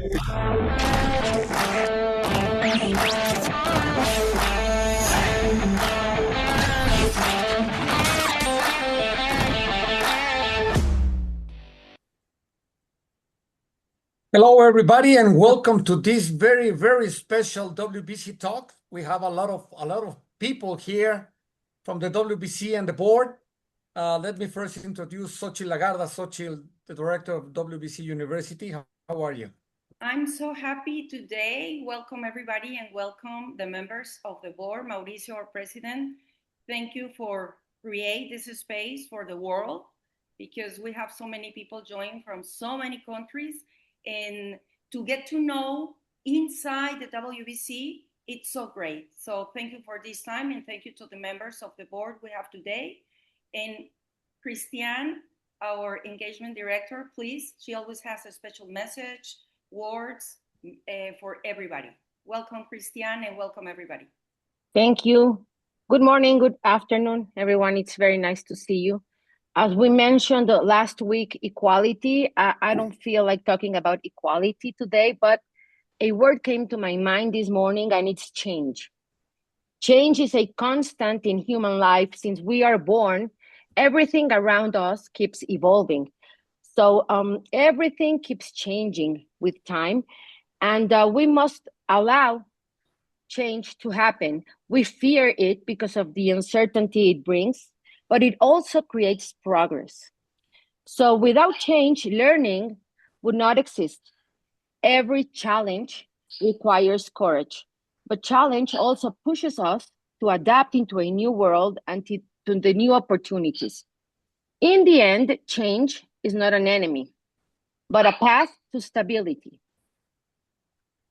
Hello, everybody, and welcome to this very, very special WBC talk. We have a lot of people here from the WBC and the board. Let me first introduce Xochitl Lagarda. Xochitl, the director of WBC University. How are you? I'm so happy today. Welcome everybody and welcome the members of the board. Mauricio, our president, thank you for create this space for the world because we have so many people joining from so many countries, and to get to know inside the WBC, it's so great. So thank you for this time and thank you to the members of the board we have today. And Christiane, our engagement director, please, she always has a special message, words for everybody. Welcome, Christiane, and welcome everybody. Thank you. Good morning, good afternoon, everyone. It's very nice to see you. As we mentioned last week, equality, I don't feel like talking about equality today, but a word came to my mind this morning, and it's change. Change is a constant in human life. Since we are born, everything around us keeps evolving. So everything keeps changing with time, and we must allow change to happen. We fear it because of the uncertainty it brings, but it also creates progress. So without change, learning would not exist. Every challenge requires courage, but challenge also pushes us to adapt into a new world and to the new opportunities. In the end, change is not an enemy, but a path to stability.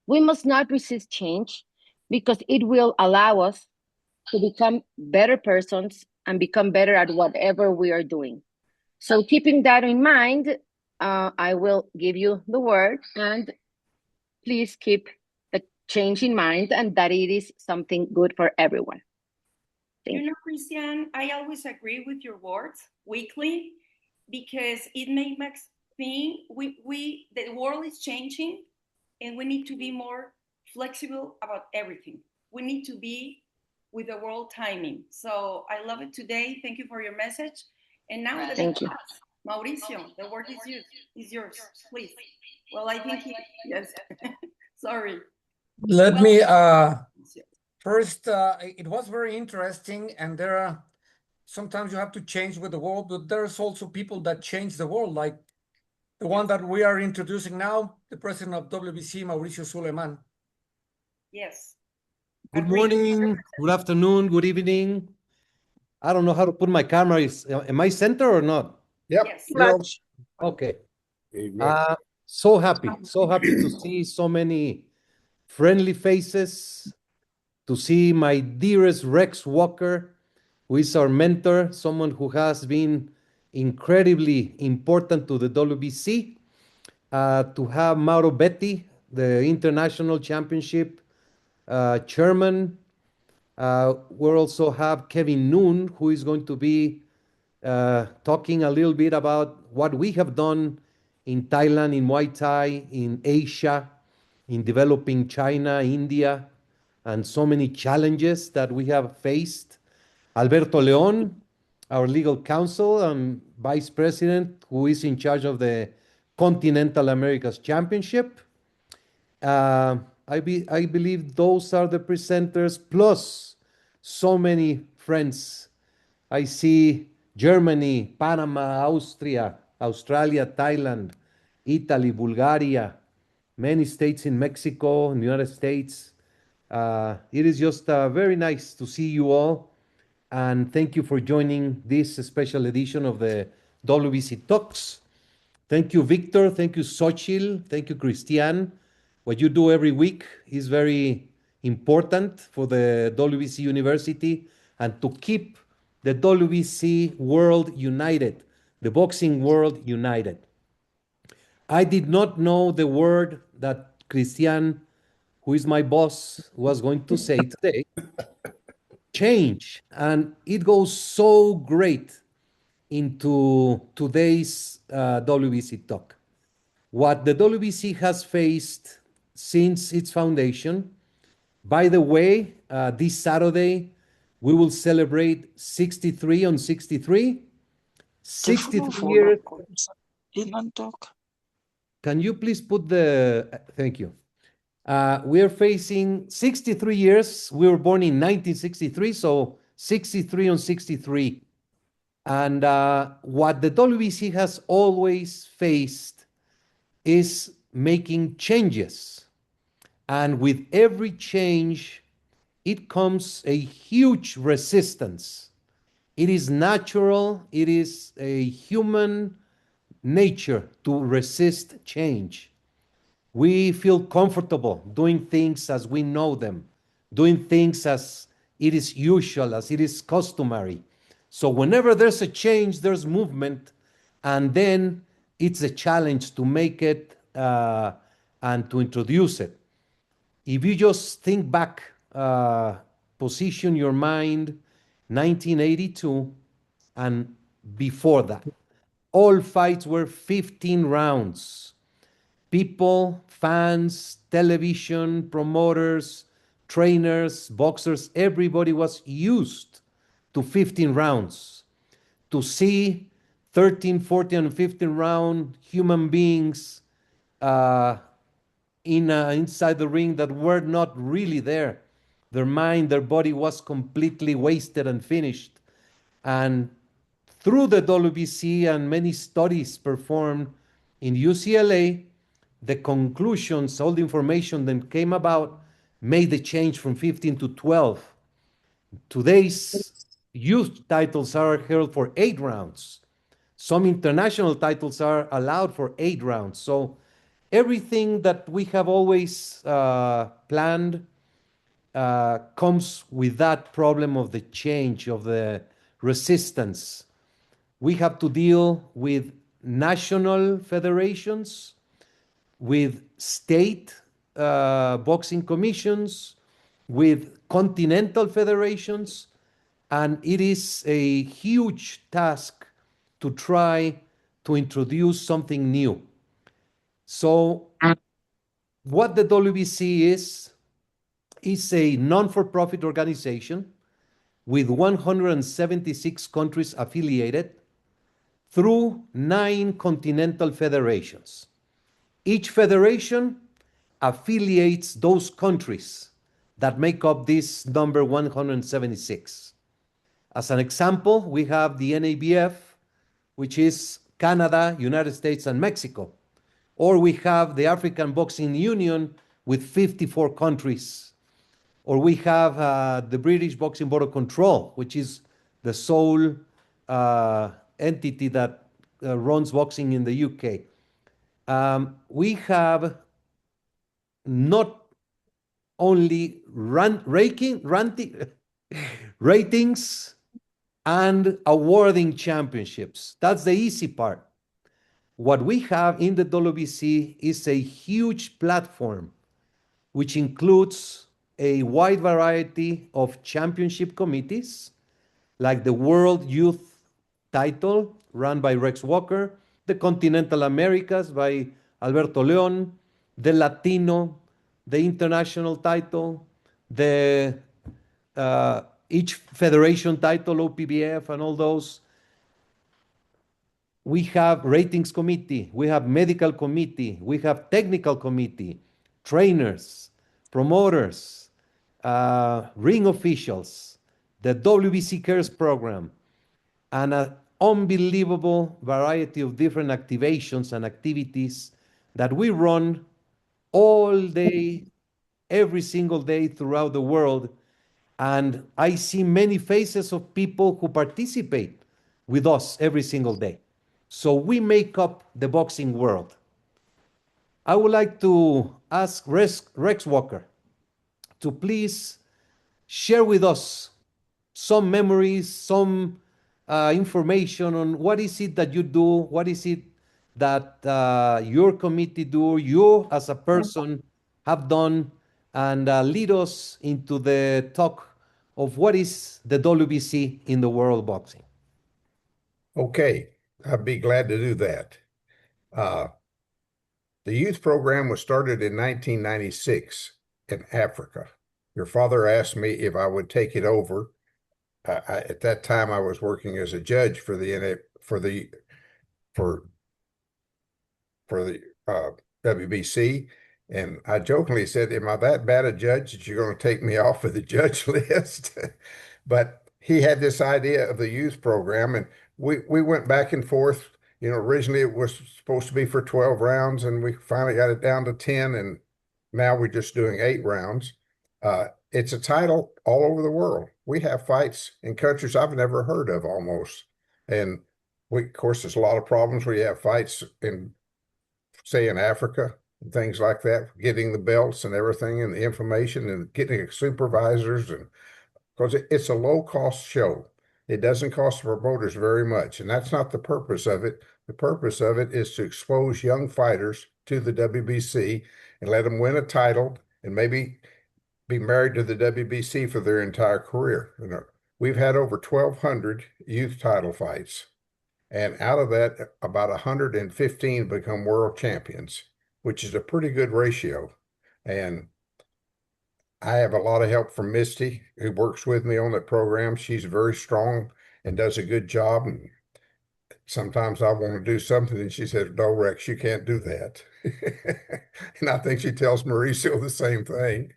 We must not resist change because it will allow us to become better persons and become better at whatever we are doing. So keeping that in mind, I will give you the word, and please keep the change in mind and that it is something good for everyone. You know, Christiane, I always agree with your words weekly because it makes me think the world is changing and we need to be more flexible about everything. We need to be with the world timing. So I love it today. Thank you for your message. And now thank you. Mauricio, the word is yours, please. Well, I think yes. Sorry. Let me first. It was very interesting, and there are sometimes you have to change with the world, but there's also people that change the world, like the one that we are introducing now, the president of WBC, Mauricio Sulaimán. Yes. Good morning, good afternoon, good evening. I don't know how to put my camera. Am I center or not? Yep. Yes. Okay. So happy to see so many friendly faces, to see my dearest Rex Walker, who is our mentor, someone who has been incredibly important to the WBC, to have Mauro Betti, the International Championship chairman. We'll also have Kevin Noon, who is going to be talking a little bit about what we have done in Thailand, in Muay Thai, in Asia, in developing China, India, and so many challenges that we have faced. Alberto León, our legal counsel and vice president, who is in charge of the Continental Americas Championship. I believe those are the presenters, plus so many friends. I see Germany, Panama, Austria, Australia, Thailand, Italy, Bulgaria, many states in Mexico, in the United States. It is just very nice to see you all, and thank you for joining this special edition of the WBC Talks. Thank you, Victor. Thank you, Xochitl. Thank you, Christiane. What you do every week is very important for the WBC University and to keep the WBC world united, the boxing world united. I did not know the word that Christiane, who is my boss, was going to say today, change. And it goes so great into today's WBC talk. what the WBC has faced since its foundation. By the way, this Saturday, we will celebrate 63 on 63. 63 years. Can you please put the, thank you. We are facing 63 years. We were born in 1963, so 63 on 63. And what the WBC has always faced is making changes. And with every change, it comes a huge resistance. It is natural, it is a human nature to resist change. We feel comfortable doing things as we know them, doing things as it is usual, as it is customary. So whenever there's a change, there's movement, and then it's a challenge to make it and to introduce it. If you just think back, position your mind, 1982 and before that, all fights were 15 rounds. People, fans, television, promoters, trainers, boxers, everybody was used to 15 rounds. To see 13, 14, and 15 round human beings inside the ring that were not really there. Their mind, their body was completely wasted and finished. And through the WBC and many studies performed in UCLA, the conclusions, all the information that came about made the change from 15 to 12. Today's youth titles are held for 8 rounds. Some international titles are allowed for 8 rounds. So everything that we have always planned comes with that problem of the change, of the resistance. We have to deal with national federations, with state boxing commissions, with continental federations, and it is a huge task to try to introduce something new. So what the WBC is a non-for-profit organization with 176 countries affiliated through 9 continental federations. Each federation affiliates those countries that make up this number 176. As an example, we have the NABF, which is Canada, United States, and Mexico. Or we have the African Boxing Union with 54 countries. Or we have the British Boxing Board of Control, which is the sole entity that runs boxing in the UK. We have not only ratings and awarding championships. That's the easy part. What we have in the WBC is a huge platform, which includes a wide variety of championship committees, like the World Youth title run by Rex Walker, the Continental Americas by Alberto Leon, the Latino, the international title, the each federation title, OPBF, and all those. We have ratings committee, we have medical committee, we have technical committee, trainers, promoters, ring officials, the WBC Cares program, and an unbelievable variety of different activations and activities that we run all day, every single day throughout the world. And I see many faces of people who participate with us every single day. So we make up the boxing world. I would like to ask Rex Walker to please share with us some memories, some information on what is it that you do, what is it that your committee do, you as a person have done, and lead us into the talk of what is the WBC in the world of boxing. Okay, I'd be glad to do that. The youth program was started in 1996 in Africa. Your father asked me if I would take it over. At that time, I was working as a judge for the WBC, and I jokingly said, "Am I that bad a judge that you're going to take me off of the judge list?" But he had this idea of the youth program, and we went back and forth. You know, originally it was supposed to be for 12 rounds, and we finally got it down to 10, and now we're just doing 8 rounds. It's a title all over the world. We have fights in countries I've never heard of almost. And of course, there's a lot of problems where you have fights in, say, in Africa and things like that, getting the belts and everything and the information and getting supervisors, and because it's a low-cost show. It doesn't cost the promoters very much, and that's not the purpose of it. The purpose of it is to expose young fighters to the WBC and let them win a title and maybe be married to the WBC for their entire career. You know, we've had over 1,200 youth title fights, and out of that, about 115 become world champions, which is a pretty good ratio. And I have a lot of help from Misty, who works with me on that program. She's very strong and does a good job. And sometimes I want to do something, and she says, "No, Rex, you can't do that." And I think she tells Mauricio the same thing.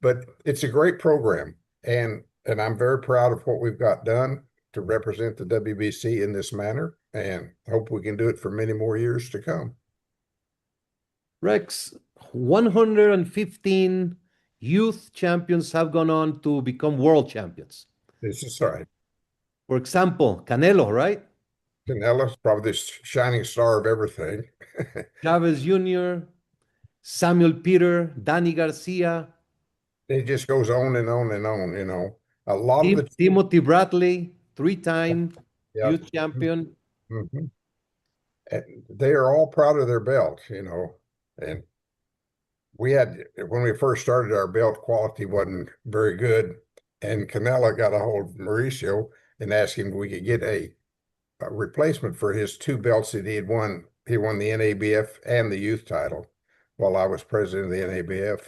But it's a great program, and I'm very proud of what we've got done to represent the WBC in this manner, and hope we can do it for many more years to come. Rex, 115 youth champions have gone on to become world champions. This is right. For example, Canelo, right? Canelo's probably the shining star of everything. Chavez Jr., Samuel Peter, Danny Garcia. It just goes on and on and on, you know. A lot of the Timothy Bradley, 3-time Yep. youth champion. Mhm. And they are all proud of their belt, you know. And when we first started, our belt quality wasn't very good. And Canelo got a hold of Mauricio and asked him if we could get a replacement for his 2 belts that he had won. He won the NABF and the youth title while I was president of the NABF,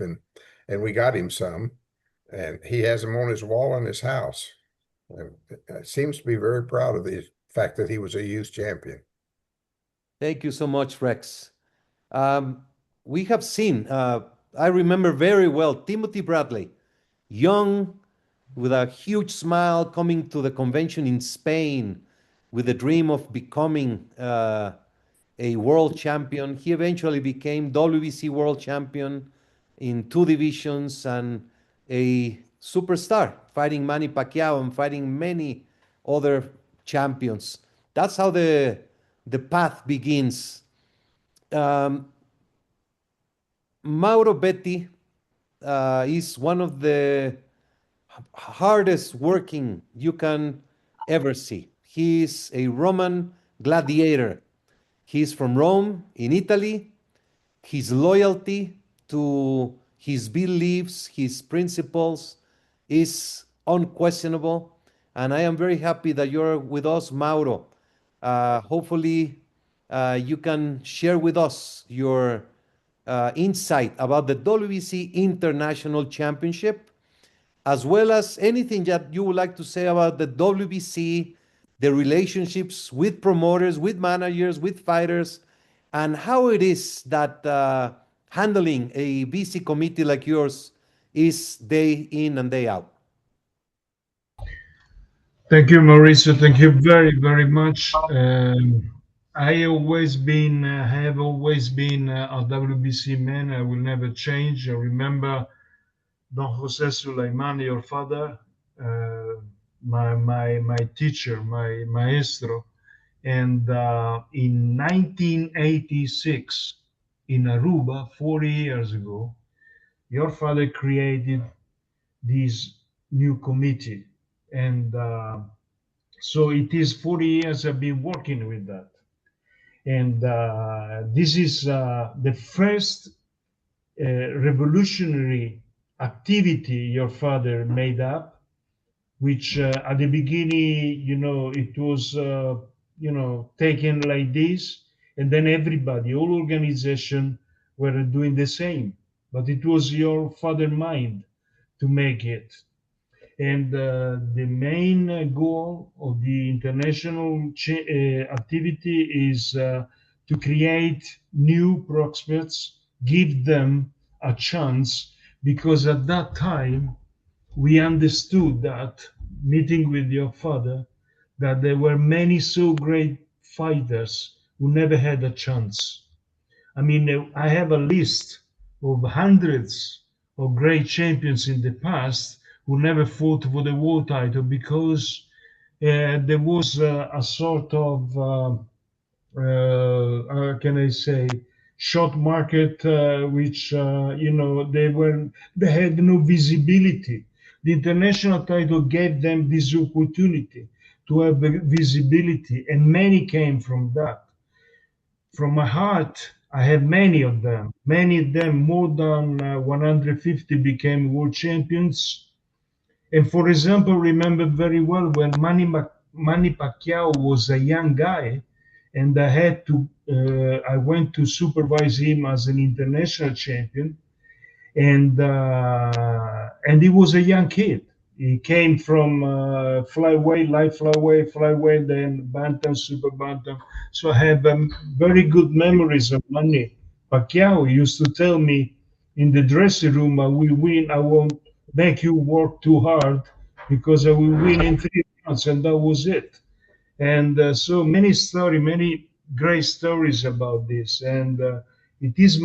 and we got him some, and he has them on his wall in his house. And seems to be very proud of the fact that he was a youth champion. Thank you so much, Rex. We have seen, I remember very well, Timothy Bradley, young, with a huge smile, coming to the convention in Spain with the dream of becoming a world champion. He eventually became WBC world champion in 2 divisions and a superstar, fighting Manny Pacquiao and fighting many other champions. That's how the path begins. Mauro Betti is one of the hardest working you can ever see. He's a Roman gladiator. He's from Rome in Italy. His loyalty to his beliefs, his principles is unquestionable. And I am very happy that you're with us, Mauro. Hopefully, you can share with us your insight about the WBC International Championship, as well as anything that you would like to say about the WBC, the relationships with promoters, with managers, with fighters, and how it is that handling a BC committee like yours is day in and day out. Thank you, Mauricio. Thank you very, very much. I have always been a WBC man. I will never change. I remember Don Jose Sulaimán, your father, my teacher, my maestro. And in 1986, in Aruba, 40 years ago, your father created this new committee. And so it is 40 years I've been working with that. And this is the first revolutionary activity your father made up, which at the beginning, it was, taken like this. and then everybody, all organization were doing the same. But it was your father mind to make it. And the main goal of the international activity is to create new prospects, give them a chance, because at that time we understood that, meeting with your father, that there were many so great fighters who never had a chance. I mean, I have a list of hundreds of great champions in the past who never fought for the world title because there was a sort of, how can I say, short market, which they had no visibility. The international title gave them this opportunity to have visibility, and many came from that. From my heart, I have many of them. Many of them, more than 150, became world champions. And for example, remember very well when Manny Pacquiao was a young guy, and I went to supervise him as an international champion, and he was a young kid. He came from flyweight, light flyweight, then bantam, super bantam. So I have very good memories of Manny Pacquiao. He used to tell me in the dressing room, "I will win. I won't make you work too hard because I will win in 3 rounds," and that was it. And so many great stories about this. And it is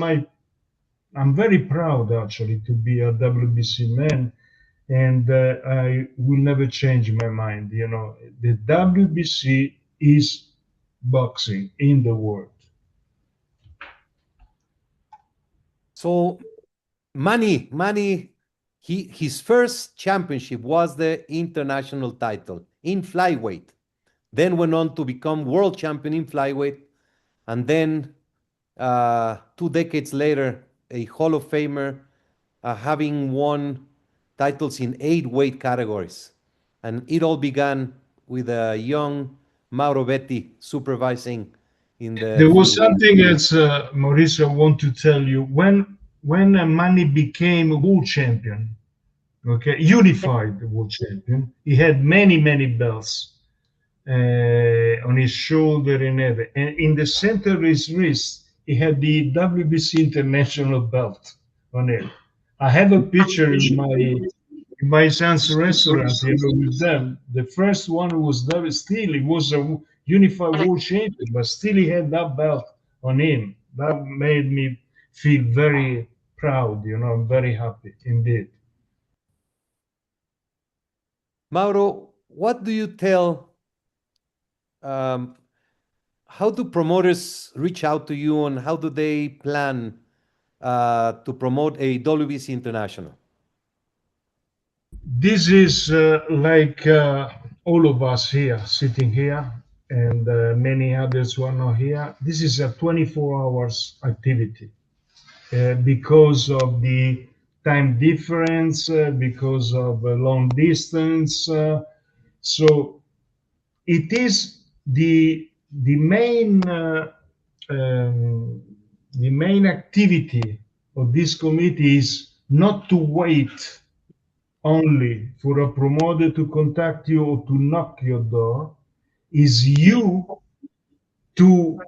I'm very proud actually to be a WBC man, and I will never change my mind. You know, the WBC is boxing in the world. So Manny, his first championship was the international title in flyweight, then went on to become world champion in flyweight, and then 2 decades later, a Hall of Famer, having won titles in 8 weight categories. And it all began with a young Mauro Betti supervising in the... There was something else, Mauricio, I want to tell you. When Manny became a world champion, okay, unified world champion, he had many belts on his shoulder and everything. And in the center of his wrist, he had the WBC international belt on it. I have a picture in my son's restaurant, with them. The first one was still, he was a unified world champion, but still he had that belt on him. That made me feel very proud, I'm very happy indeed. Mauro, what do you tell, how do promoters reach out to you, and how do they plan to promote a WBC International? This is like all of us here, sitting here, and many others who are not here. This is a 24 hours activity because of the time difference, because of long distance. So it is the main activity of this committee is not to wait only for a promoter to contact you or to knock your door, is you to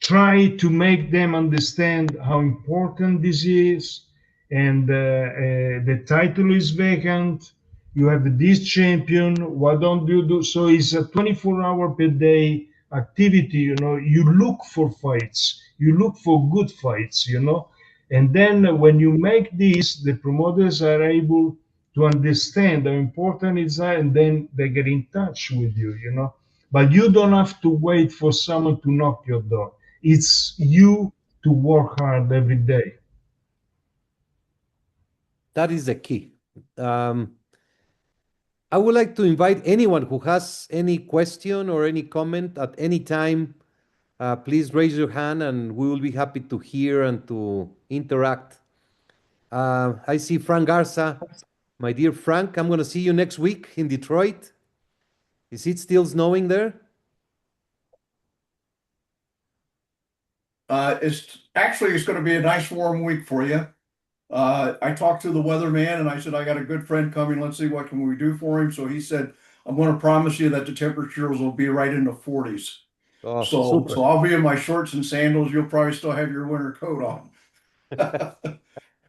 try to make them understand how important this is, and the title is vacant, you have this champion, why don't you do so? It's a 24-hour per day activity. You look for fights, you look for good fights, and then when you make this, the promoters are able to understand how important it is, and then they get in touch with you, but you don't have to wait for someone to knock your door. It's you to work hard every day. That is the key. I would like to invite anyone who has any question or any comment at any time. Please raise your hand and we will be happy to hear and to interact. I see Frank Garza. My dear Frank, I'm going to see you next week in Detroit. Is it still snowing there? It's going to be a nice warm week for you. I talked to the weatherman and I said, I got a good friend coming. Let's see what can we do for him. So he said, I'm going to promise you that the temperatures will be right in the 40s. Oh, So super. I'll be in my shorts and sandals. You'll probably still have your winter coat on.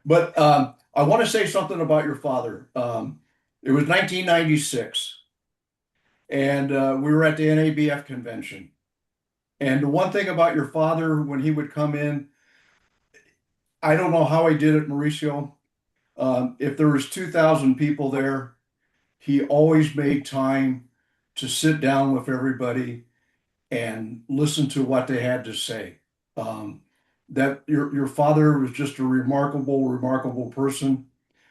But I want to say something about your father. It was 1996, and we were at the NABF convention. And the one thing about your father, when he would come in, I don't know how he did it, Mauricio. If there was 2,000 people there, he always made time to sit down with everybody and listen to what they had to say. That your father was just a remarkable person.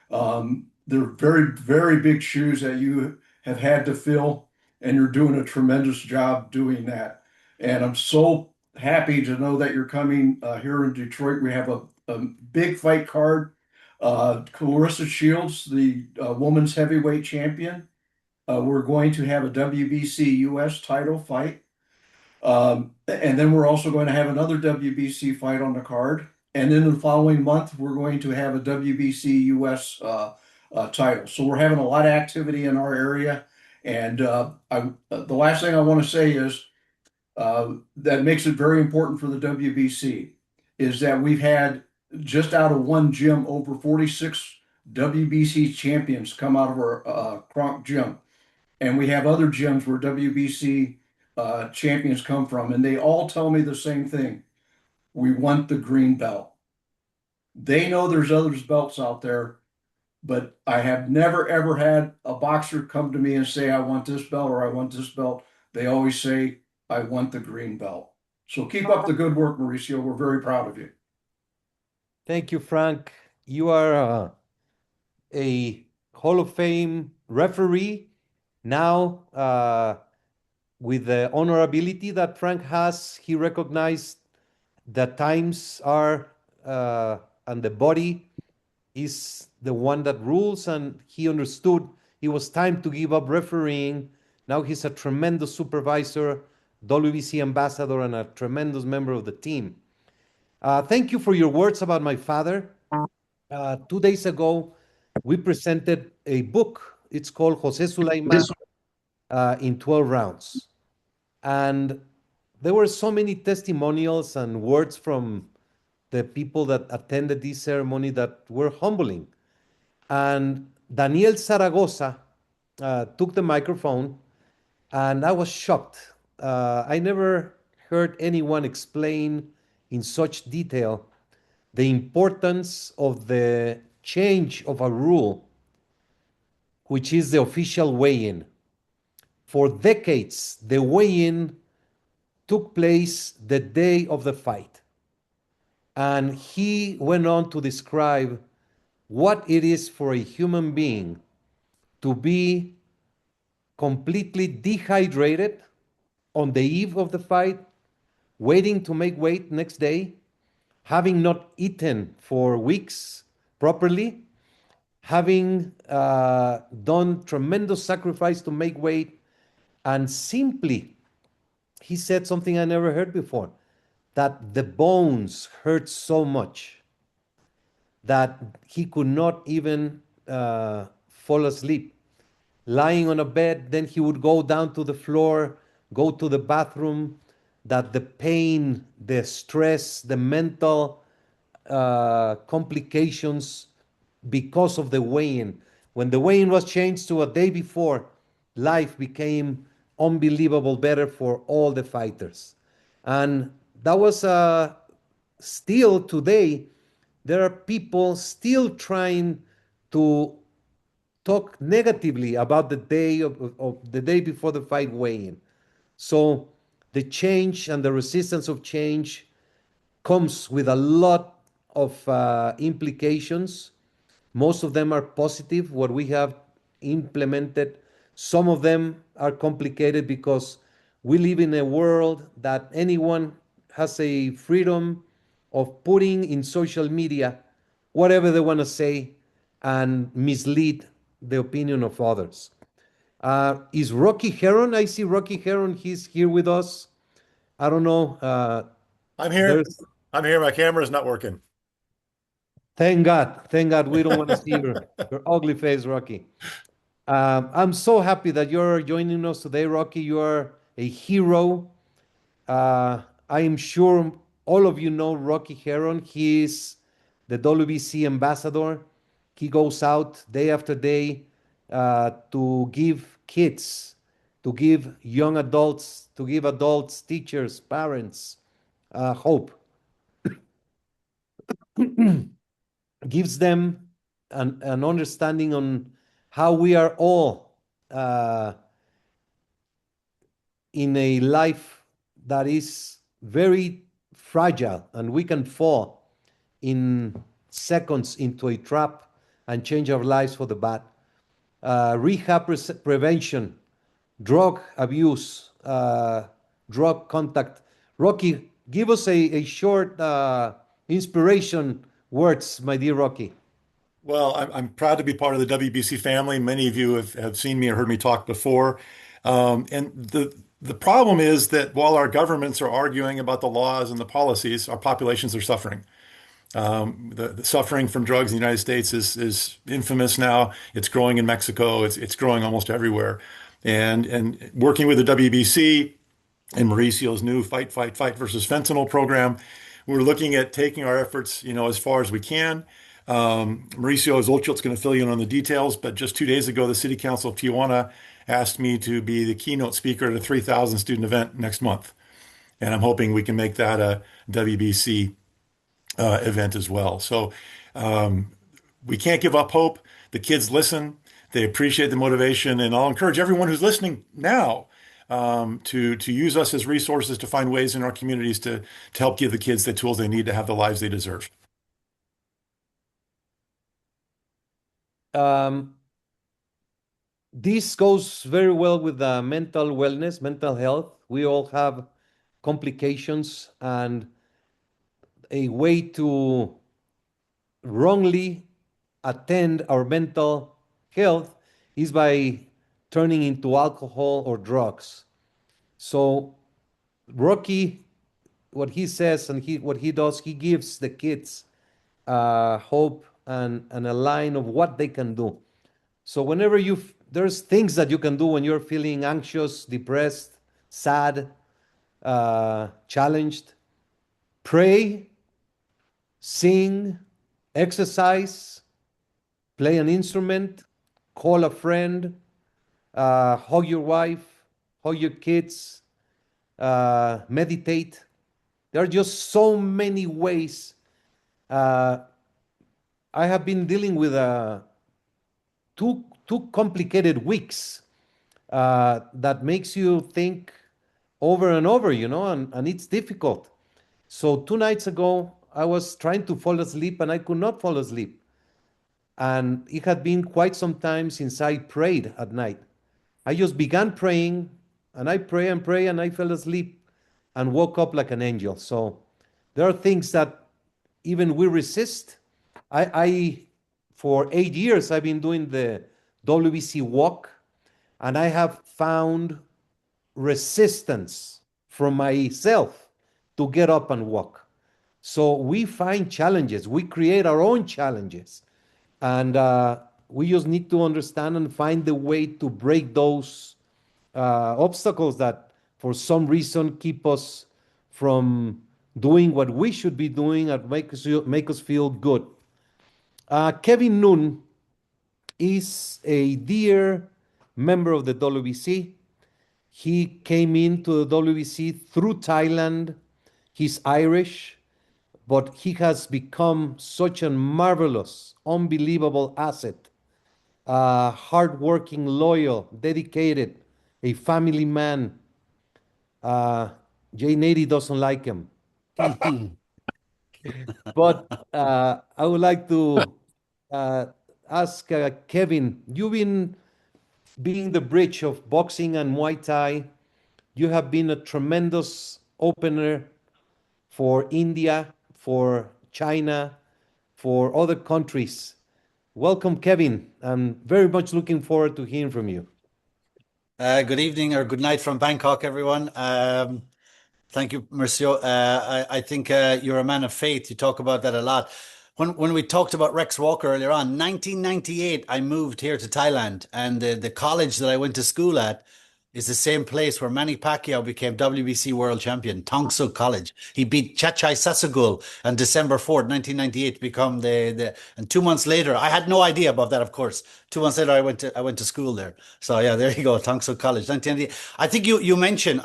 They're very, very big shoes that you have had to fill, and you're doing a tremendous job doing that. And I'm so happy to know that you're coming here in Detroit. We have a big fight card. Clarissa Shields, the women's heavyweight champion. We're going to have a WBC US title fight. And then we're also going to have another WBC fight on the card. And then the following month, we're going to have a WBC US title. So we're having a lot of activity in our area. And the last thing I want to say is that makes it very important for the WBC is that we've had just out of one gym over 46 WBC champions come out of our Kronk gym. And we have other gyms where WBC champions come from, and they all tell me the same thing. We want the green belt. They know there's other belts out there, but I have never ever had a boxer come to me and say, I want this belt or I want this belt. They always say, I want the green belt. So keep up the good work, Mauricio. We're very proud of you. Thank you, Frank. You are a Hall of Fame referee now. With the honorability that Frank has, he recognized that times are and the body is the one that rules, and he understood it was time to give up refereeing. Now he's a tremendous supervisor, WBC ambassador, and a tremendous member of the team. Thank you for your words about my father. 2 days ago, we presented a book. It's called Jose Sulaimán in 12 rounds. And there were so many testimonials and words from the people that attended this ceremony that were humbling. And Daniel Zaragoza took the microphone, and I was shocked. I never heard anyone explain in such detail the importance of the change of a rule, which is the official weigh-in. For decades, the weigh-in took place the day of the fight. And he went on to describe what it is for a human being to be completely dehydrated on the eve of the fight, waiting to make weight next day, having not eaten for weeks properly, having done tremendous sacrifice to make weight, and simply, he said something I never heard before, that the bones hurt so much that he could not even fall asleep. Lying on a bed, then he would go down to the floor, go to the bathroom, that the pain, the stress, the mental complications because of the weigh-in. When the weigh-in was changed to a day before, life became unbelievable better for all the fighters. And that was still today, there are people still trying to talk negatively about the day of the day before the fight weigh-in. So the change and the resistance of change comes with a lot of implications. Most of them are positive, what we have implemented. Some of them are complicated because we live in a world that anyone has a freedom of putting in social media whatever they want to say and mislead the opinion of others. Is Rocky Heron? I see Rocky Heron. He's here with us. I don't know. I'm here. I'm here. My camera is not working. Thank God. Thank God we don't want to see your ugly face, Rocky. I'm so happy that you're joining us today, Rocky. You are a hero. I am sure all of you know Rocky Heron. He is the WBC ambassador. He goes out day after day to give kids, to give young adults, to give adults, teachers, parents hope. Gives them an understanding on how we are all in a life that is very fragile, and we can fall in seconds into a trap and change our lives for the bad. Rehab prevention, drug abuse, drug contact. Rocky, give us a short inspiration words, my dear Rocky. Well, I'm proud to be part of the WBC family. Many of you have seen me or heard me talk before. And the problem is that while our governments are arguing about the laws and the policies, our populations are suffering. The suffering from drugs in the United States is infamous now. It's growing in Mexico. It's growing almost everywhere. And working with the WBC and Mauricio's new Fight versus Fentanyl program, we're looking at taking our efforts, as far as we can. Mauricio Sulaimán's going to fill you in on the details, but just 2 days ago, the City Council of Tijuana asked me to be the keynote speaker at a 3,000 student event next month. And I'm hoping we can make that a WBC event as well. So we can't give up hope. The kids listen. They appreciate the motivation. And I'll encourage everyone who's listening now to use us as resources to find ways in our communities to help give the kids the tools they need to have the lives they deserve. This goes very well with mental wellness, mental health. We all have complications, and a way to wrongly attend our mental health is by turning into alcohol or drugs. So Rocky, what he says and what he does, he gives the kids hope and a line of what they can do. So whenever there's things that you can do when you're feeling anxious, depressed, sad, challenged. Pray, sing, exercise, play an instrument, call a friend, hug your wife, hug your kids, meditate. There are just so many ways. I have been dealing with two complicated weeks that makes you think over and over, and it's difficult. So 2 nights ago, I was trying to fall asleep and I could not fall asleep. And it had been quite some time since I prayed at night. I just began praying, and I pray and pray, and I fell asleep and woke up like an angel. So there are things that even we resist. For 8 years, I've been doing the WBC walk, and I have found resistance from myself to get up and walk. So we find challenges. We create our own challenges. And we just need to understand and find the way to break those obstacles that for some reason keep us from doing what we should be doing and make us feel good. Kevin Noon is a dear member of the WBC. He came into the WBC through Thailand. He's Irish, but he has become such a marvelous, unbelievable asset. Hardworking, loyal, dedicated, a family man. Jay Nady doesn't like him. But I would like to ask Kevin, you've been being the bridge of boxing and Muay Thai. You have been a tremendous opener for India, for China, for other countries. Welcome, Kevin. I'm very much looking forward to hearing from you. Good evening or good night from Bangkok, everyone. Thank you, Mauricio. I think you're a man of faith. You talk about that a lot. When we talked about Rex Walker earlier on, 1998, I moved here to Thailand, and the college that I went to school at is the same place where Manny Pacquiao became WBC world champion, Tong Suk College. He beat Chachai Sasagul on December 4th, 1998, to become and 2 months later, I had no idea about that, of course. 2 months later, I went to school there. So yeah, there you go, Tong Suk College, 1998. I think you mentioned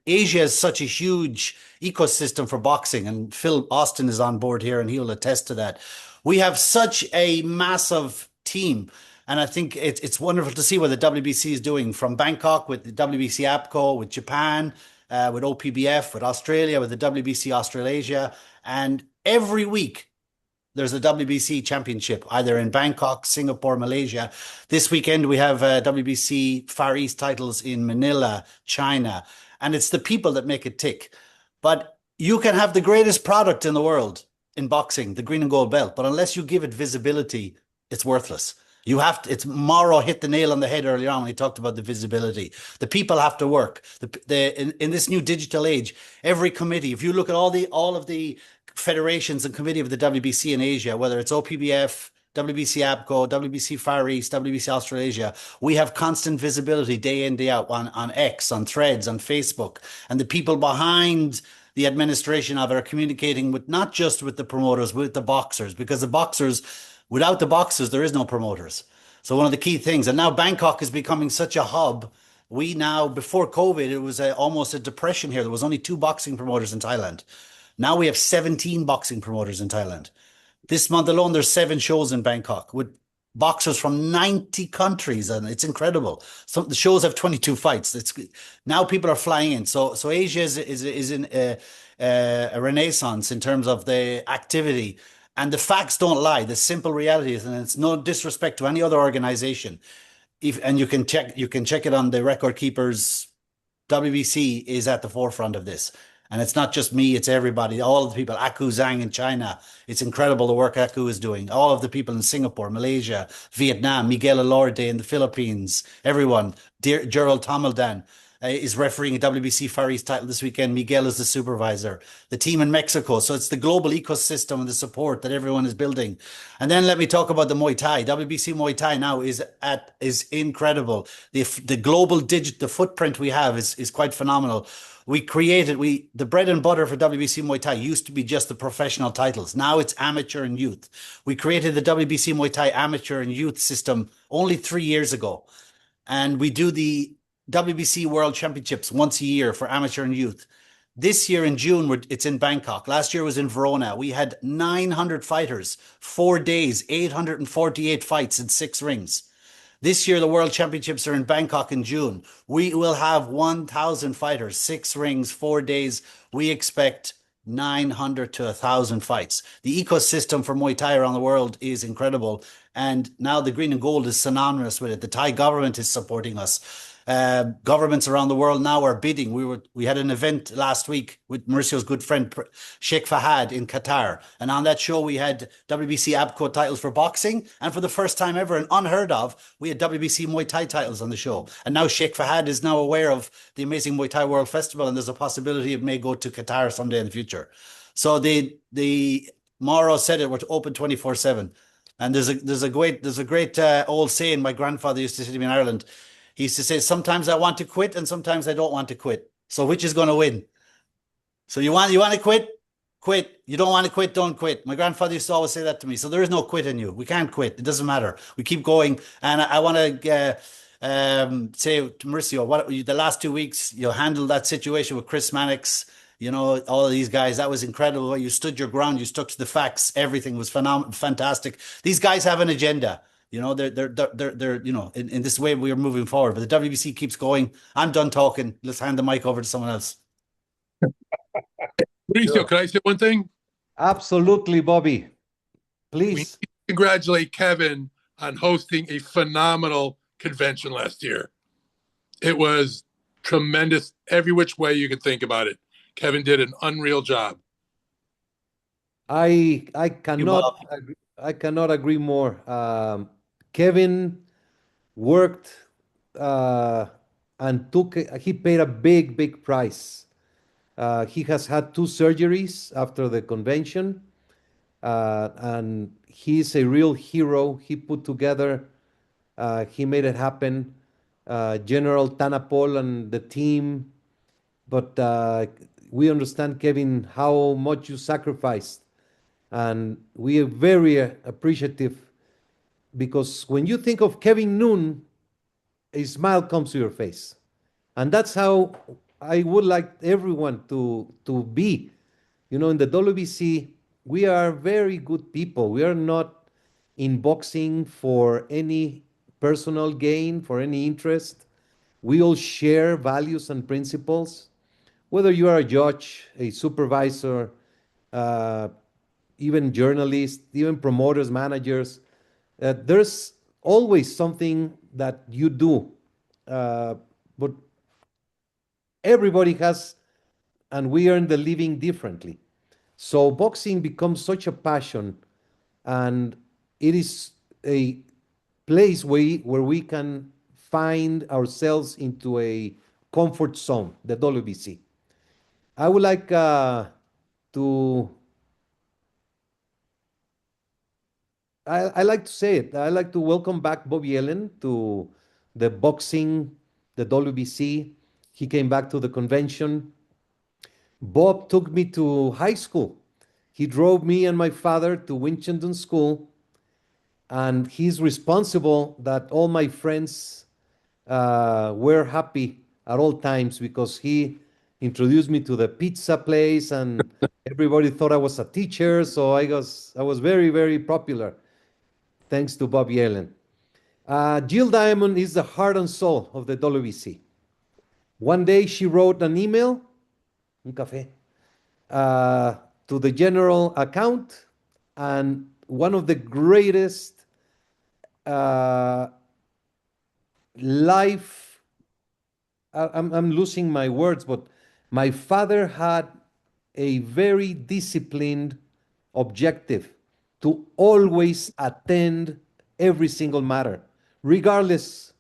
Asia is such a huge ecosystem for boxing, and Phil Austin is on board here, and he will attest to that. We have such a massive team. And I think it's wonderful to see what the WBC is doing, from Bangkok with the WBC APCO, with Japan, with OPBF, with Australia, with the WBC Australasia. And every week there's a WBC championship, either in Bangkok, Singapore, Malaysia. This weekend we have WBC Far East titles in Manila, China. And it's the people that make it tick. But you can have the greatest product in the world in boxing, the green and gold belt. But unless you give it visibility, it's worthless. You have to, it's Mauro hit the nail on the head earlier on when he talked about the visibility. The people have to work. In this new digital age, every committee, if you look at all of the federations and committee of the WBC in Asia, whether it's OPBF, WBC APCO, WBC Far East, WBC Australasia, we have constant visibility day in, day out on X, on Threads, on Facebook. And the people behind the administration of it are communicating with not just with the promoters, with the boxers, because the boxers, without the boxers, there is no promoters. So one of the key things, and now Bangkok is becoming such a hub. We now, before COVID, it was almost a depression here. There was only 2 boxing promoters in Thailand. Now we have 17 boxing promoters in Thailand. This month alone, there's 7 shows in Bangkok with boxers from 90 countries, and it's incredible. So the shows have 22 fights. Now people are flying in. So Asia is in a renaissance in terms of the activity. And the facts don't lie. The simple reality is, and it's no disrespect to any other organization. And you can check it on the record keepers. WBC is at the forefront of this. And it's not just me, it's everybody, all of the people. Aku Zhang in China. It's incredible the work Aku is doing. All of the people in Singapore, Malaysia, Vietnam, Miguel Alorde in the Philippines, everyone. Gerald Tomaldan is refereeing a WBC Far East title this weekend. Miguel is the supervisor. The team in Mexico. So it's the global ecosystem and the support that everyone is building. And then let me talk about the Muay Thai. WBC Muay Thai now is incredible. The global the footprint we have is quite phenomenal. The bread and butter for WBC Muay Thai used to be just the professional titles. Now it's amateur and youth. We created the WBC Muay Thai amateur and youth system only 3 years ago. And we do the WBC World Championships once a year for amateur and youth. This year in June, it's in Bangkok. Last year was in Verona. We had 900 fighters, 4 days, 848 fights in 6 rings. This year, the World Championships are in Bangkok in June. We will have 1,000 fighters, 6 rings, 4 days. We expect 900 to 1,000 fights. The ecosystem for Muay Thai around the world is incredible. And now the green and gold is synonymous with it. The Thai government is supporting us. Governments around the world now are bidding. We had an event last week with Mauricio's good friend Sheikh Fahad in Qatar, and on that show we had WBC APCO titles for boxing, and for the first time ever and unheard of, we had WBC Muay Thai titles on the show. And now Sheikh Fahad is now aware of the amazing Muay Thai World Festival, and there's a possibility it may go to Qatar someday in the future. So the Mauro said it, we're open 24/7, and there's a great old saying my grandfather used to say to me in Ireland. He used to say, sometimes I want to quit and sometimes I don't want to quit. So which is going to win? So you want to quit? Quit. You don't want to quit? Don't quit. My grandfather used to always say that to me. So there is no quit in you. We can't quit. It doesn't matter. We keep going. And I want to say to Mauricio, the last 2 weeks, you handled that situation with Chris Mannix, all of these guys. That was incredible. You stood your ground. You stuck to the facts. Everything was fantastic. These guys have an agenda. They're in this way we are moving forward. But the WBC keeps going. I'm done talking. Let's hand the mic over to someone else. Mauricio, can I say one thing? Absolutely, Bobby. We need Please. to congratulate Kevin on hosting a phenomenal convention last year. It was tremendous every which way you could think about it. Kevin did an unreal job. I cannot agree more. Kevin worked and he paid a big price He has had 2 surgeries after the convention, and he's a real hero. He put together, he made it happen. General Tanapol and the team, but we understand, Kevin, how much you sacrificed, and we are very appreciative, because when you think of Kevin Noon, a smile comes to your face. And that's how I would like everyone to be. You know, in the WBC, we are very good people. We are not in boxing for any personal gain, for any interest. We all share values and principles. Whether you are a judge, a supervisor, uh, even journalists, even promoters, managers, there's always something that you do. But everybody has, and we earn the living differently. So boxing becomes such a passion, and it is a place where we can find ourselves into a comfort zone, the WBC. I would like to, I like to say it, I like to welcome back Bobby Ellen to the boxing, the WBC. He came back to the convention. Bob took me to high school. He drove me and my father to Winchendon School, and he's responsible that all my friends were happy at all times, because he introduced me to the pizza place, and everybody thought I was a teacher. So I was very, very popular, thanks to Bobby Allen. Jill Diamond is the heart and soul of the WBC. One day she wrote an email, un café, to the general account, and one of the greatest life, I'm losing my words, but my father had a very disciplined objective to always attend every single matter, regardless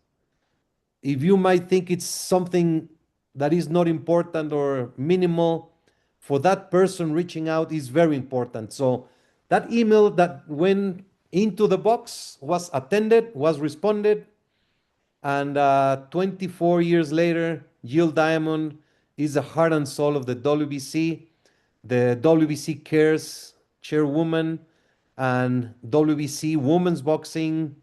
if you might think it's something that is not important or minimal. For that person, reaching out is very important. So that email that went into the box was attended, was responded, and 24 years later, Jill Diamond is the heart and soul of the WBC, the WBC Cares chairwoman, and WBC Women's Boxing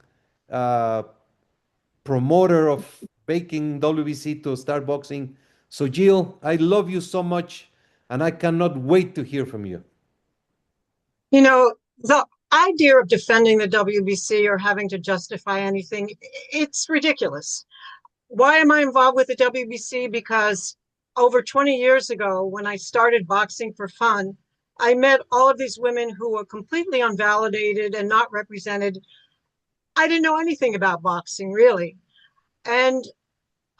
promoter of making WBC to start boxing. So Jill, I love you so much, and I cannot wait to hear from you. You know, the idea of defending the WBC or having to justify anything, it's ridiculous. Why am I involved with the WBC? Because over 20 years ago, when I started boxing for fun, I met all of these women who were completely unvalidated and not represented. I didn't know anything about boxing, really. And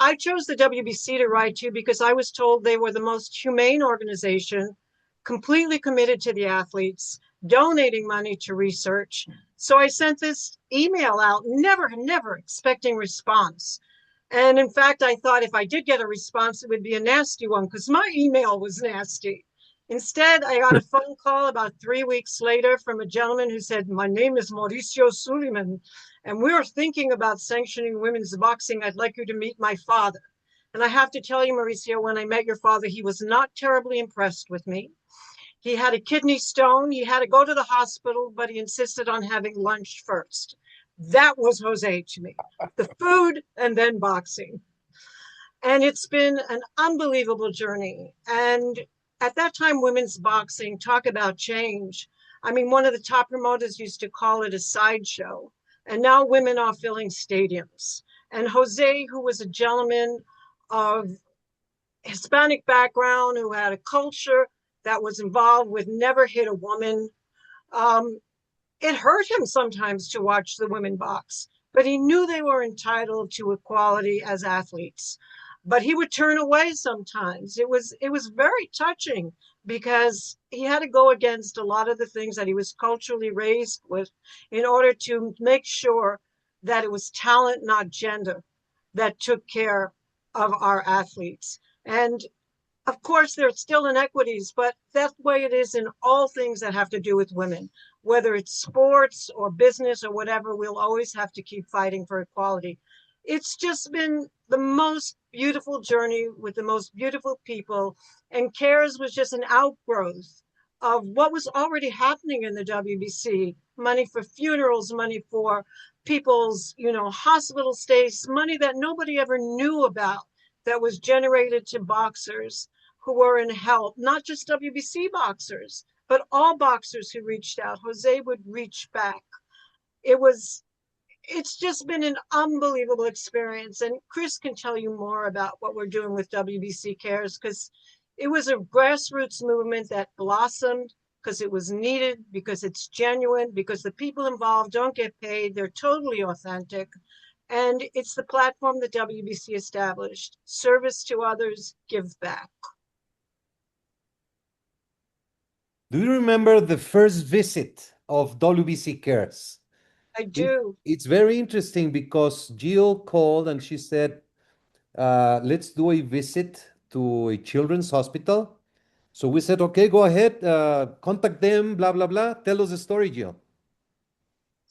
I chose the WBC to write to because I was told they were the most humane organization, completely committed to the athletes, donating money to research. So I sent this email out, never expecting response. And in fact, I thought if I did get a response, it would be a nasty one, because my email was nasty. Instead, I got a phone call about 3 weeks later from a gentleman who said, "My name is Mauricio Sulaimán, and we're thinking about sanctioning women's boxing. I'd like you to meet my father." And I have to tell you, Mauricio, when I met your father, he was not terribly impressed with me. He had a kidney stone. He had to go to the hospital, but he insisted on having lunch first. That was Jose to me, the food and then boxing. And it's been an unbelievable journey. And at that time, women's boxing, talk about change. I mean, one of the top promoters used to call it a sideshow. And now women are filling stadiums. And Jose, who was a gentleman of Hispanic background, who had a culture that was involved with never hit a woman, it hurt him sometimes to watch the women box, but he knew they were entitled to equality as athletes. But he would turn away sometimes. It was very touching, because he had to go against a lot of the things that he was culturally raised with in order to make sure that it was talent, not gender, that took care of our athletes. And Of course, there's still inequities, but that's the way it is in all things that have to do with women, whether it's sports or business or whatever. We'll always have to keep fighting for equality. It's just been the most beautiful journey with the most beautiful people, and CARES was just an outgrowth of what was already happening in the WBC. Money for funerals, money for people's, hospital stays, money that nobody ever knew about, that was generated to boxers who were in help, not just WBC boxers, but all boxers who reached out. Jose would reach back. It's just been an unbelievable experience. And Chris can tell you more about what we're doing with WBC Cares, because it was a grassroots movement that blossomed because it was needed, because it's genuine, because the people involved don't get paid. They're totally authentic. And it's the platform that WBC established: service to others, give back. Do you remember the first visit of WBC Cares? I do. It's very interesting because Jill called and she said, let's do a visit to a children's hospital. So we said, okay, go ahead, contact them, blah, blah, blah. Tell us the story, Jill.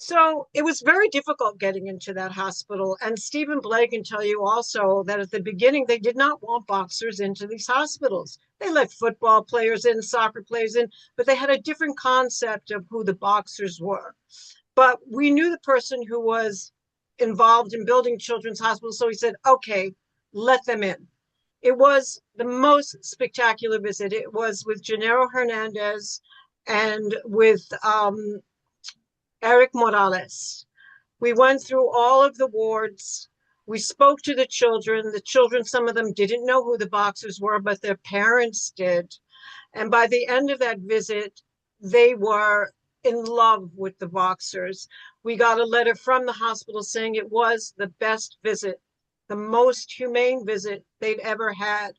So it was very difficult getting into that hospital. And Stephen Blake can tell you also that at the beginning, they did not want boxers into these hospitals. They let football players in, soccer players in, but they had a different concept of who the boxers were. But we knew the person who was involved in building children's hospitals. So he said, okay, let them in. It was the most spectacular visit. It was with Gennaro Hernandez and with Eric Morales. We went through all of the wards. We spoke to the children. The children, some of them didn't know who the boxers were, but their parents did. And by the end of that visit, they were in love with the boxers. We got a letter from the hospital saying it was the best visit, the most humane visit they'd ever had.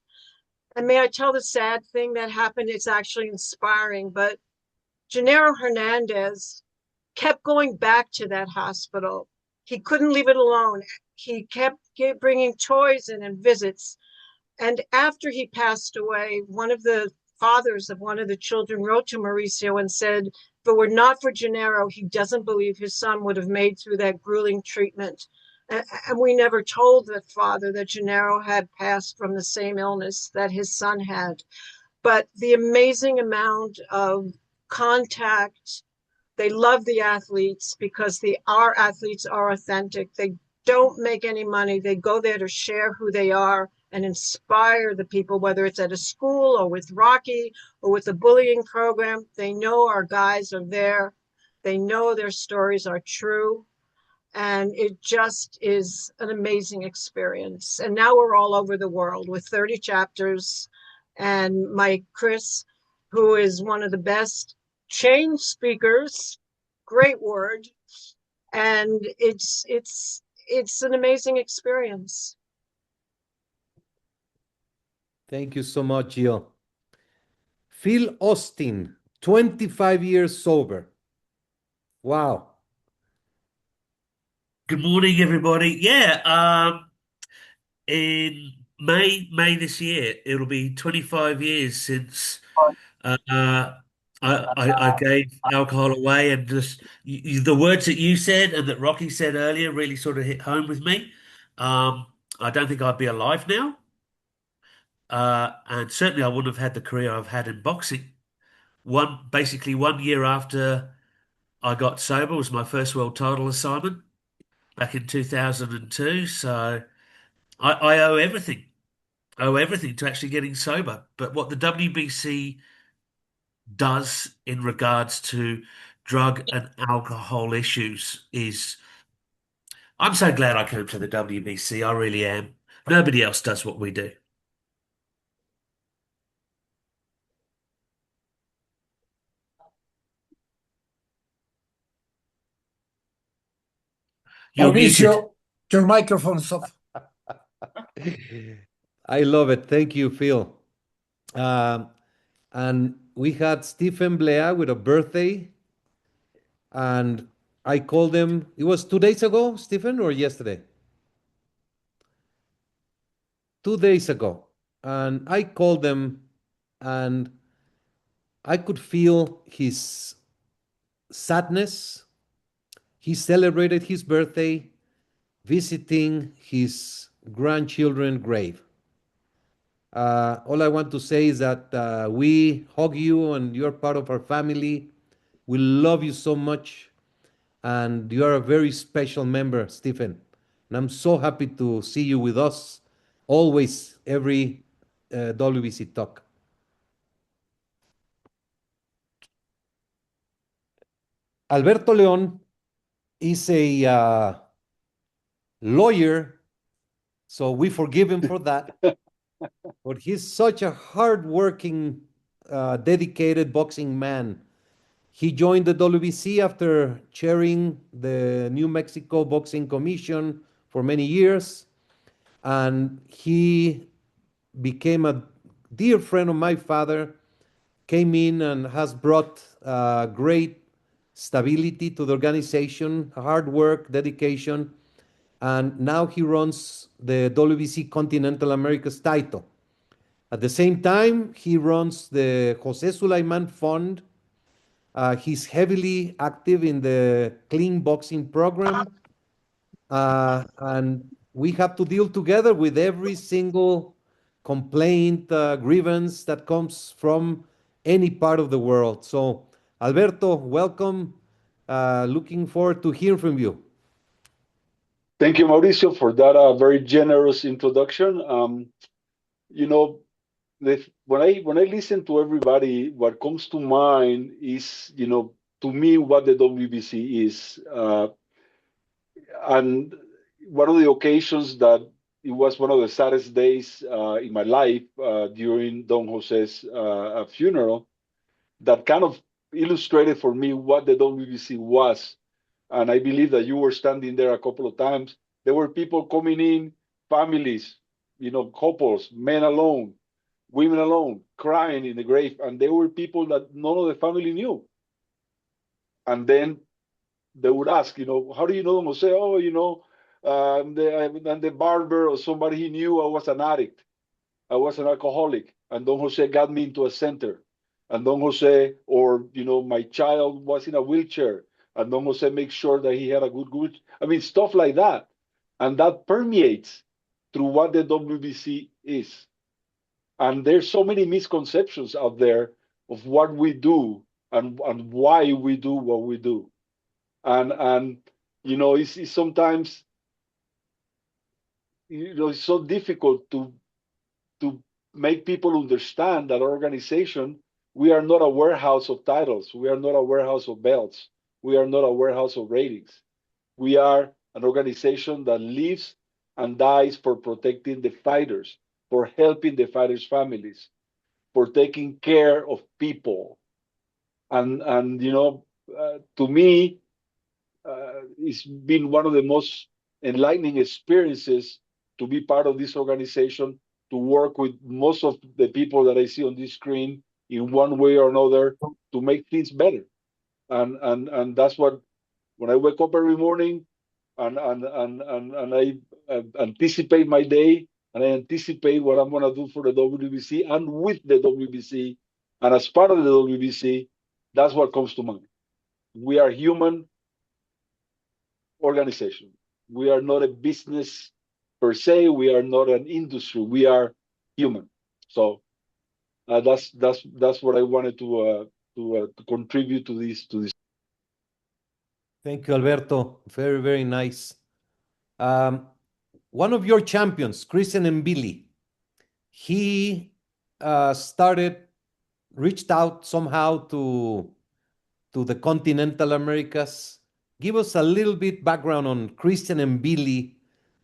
And may I tell the sad thing that happened? It's actually inspiring, but Gennaro Hernandez kept going back to that hospital. He couldn't leave it alone. He kept bringing toys in and visits. And after he passed away, one of the fathers of one of the children wrote to Mauricio and said, if it were not for Gennaro, he doesn't believe his son would have made through that grueling treatment. And we never told the father that Gennaro had passed from the same illness that his son had. But the amazing amount of contact. They love the athletes because our athletes are authentic. They don't make any money. They go there to share who they are and inspire the people, whether it's at a school or with Rocky or with the bullying program. They know our guys are there. They know their stories are true. And it just is an amazing experience. And now we're all over the world with 30 chapters. And Mike Chris, who is one of the best change speakers, great word, and it's an amazing experience. Thank you so much, Jill. Phil Austin, 25 years sober. Wow. Good morning, everybody. Yeah, in May this year, it'll be 25 years since I gave alcohol away, and just the words that you said and that Rocky said earlier really sort of hit home with me. I don't think I'd be alive now, and certainly I wouldn't have had the career I've had in boxing. Basically 1 year after I got sober was my first world title assignment back in 2002. So I owe everything to actually getting sober. But what the WBC does in regards to drug and alcohol issues is, I'm so glad I came to the WBC. I really am. Nobody else does what we do. You're muted. Mauricio, your microphone's off. I love it. Thank you, Phil. And we had Stephen Blea with a birthday, and I called him. It was 2 days ago, Stephen, or yesterday? 2 days ago. and I called them, and I could feel his sadness. He celebrated his birthday visiting his grandchildren's grave. All I want to say is that we hug you and you're part of our family. We love you so much, and you are a very special member, Stephen. And I'm so happy to see you with us always, every WBC talk. Alberto León is a lawyer, so we forgive him for that. But he's such a hardworking, dedicated boxing man. He joined the WBC after chairing the New Mexico Boxing Commission for many years, and he became a dear friend of my father, came in and has brought great stability to the organization, hard work, dedication, and now he runs the WBC Continental Americas title. At the same time, he runs the Jose Sulaimán Fund. He's heavily active in the clean boxing program, and we have to deal together with every single complaint, grievance that comes from any part of the world. So, Alberto, welcome. Looking forward to hearing from you. Thank you, Mauricio, for that very generous introduction. You know, when I listen to everybody, what comes to mind is, to me, what the WBC is. And one of the occasions that it was one of the saddest days in my life during Don Jose's funeral, that kind of illustrated for me what the WBC was. And I believe that you were standing there a couple of times. There were people coming in, families, couples, men alone, women alone, crying in the grave. And there were people that none of the family knew. And then they would ask, how do you know Don Jose? Oh, and the barber or somebody he knew, I was an addict. I was an alcoholic. And Don Jose got me into a center. And Don Jose, or, my child was in a wheelchair. And Don Jose makes sure that he had a good, stuff like that. And that permeates through what the WBC is. And there's so many misconceptions out there of what we do and why we do what we do. And it's sometimes, it's so difficult to make people understand that our organization, we are not a warehouse of titles. We are not a warehouse of belts. We are not a warehouse of ratings. We are an organization that lives and dies for protecting the fighters, for helping the fighters' families, for taking care of people. And to me, it's been one of the most enlightening experiences to be part of this organization, to work with most of the people that I see on this screen in one way or another to make things better. And that's what, when I wake up every morning and I anticipate my day, and I anticipate what I'm going to do for the WBC and with the WBC, and as part of the WBC, that's what comes to mind. We are human organization. We are not a business per se. We are not an industry. We are human. So that's what I wanted to contribute to this. Thank you, Alberto. Very, very nice. One of your champions, Christian Mbili, he reached out somehow to the Continental Americas. Give us a little bit background on Christian Mbili,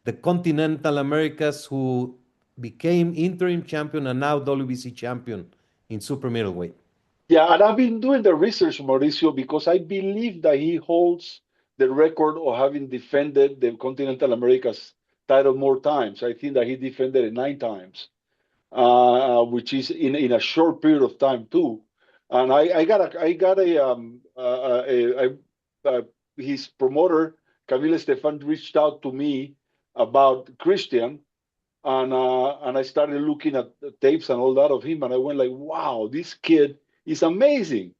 the Continental Americas, who became interim champion and now WBC champion in super middleweight. Yeah, and I've been doing the research, Mauricio, because I believe that he holds the record of having defended the Continental Americas title more times. I think that he defended it 9 times, which is in a short period of time too. And his promoter, Camille Stefan, reached out to me about Christian, and I started looking at the tapes and all that of him, and I went like, wow, this kid is amazing.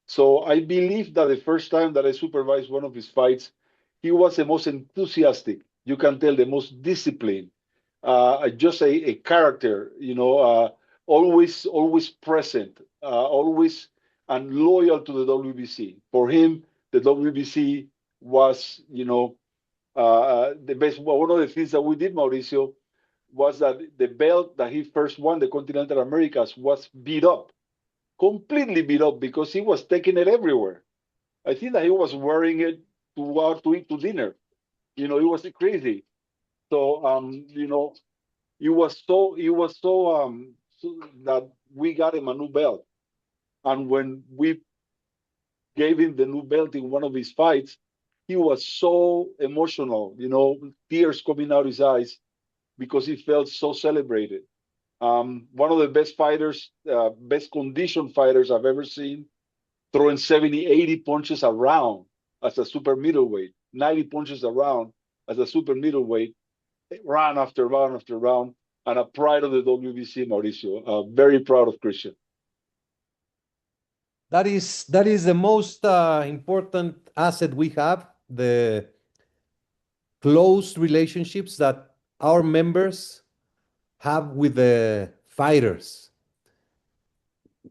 So I believe that the first time that I supervised one of his fights, he was the most enthusiastic. You can tell, the most disciplined, just a character, always present, always and loyal to the WBC. For him, the WBC was, the best. One of the things that we did, Mauricio, was that the belt that he first won, the Continental Americas, was beat up, completely beat up, because he was taking it everywhere. I think that he was wearing it to go out to eat to dinner. It was crazy. So, it was so that we got him a new belt. And when we gave him the new belt in one of his fights, he was so emotional, tears coming out his eyes, because he felt so celebrated. One of the best fighters, best conditioned fighters I've ever seen, throwing 70, 80 punches around as a super middleweight, 90 punches around as a super middleweight, round after round after round, and a pride of the WBC, Mauricio. Very proud of Christian. That is the most important asset we have, the close relationships that our members have with the fighters.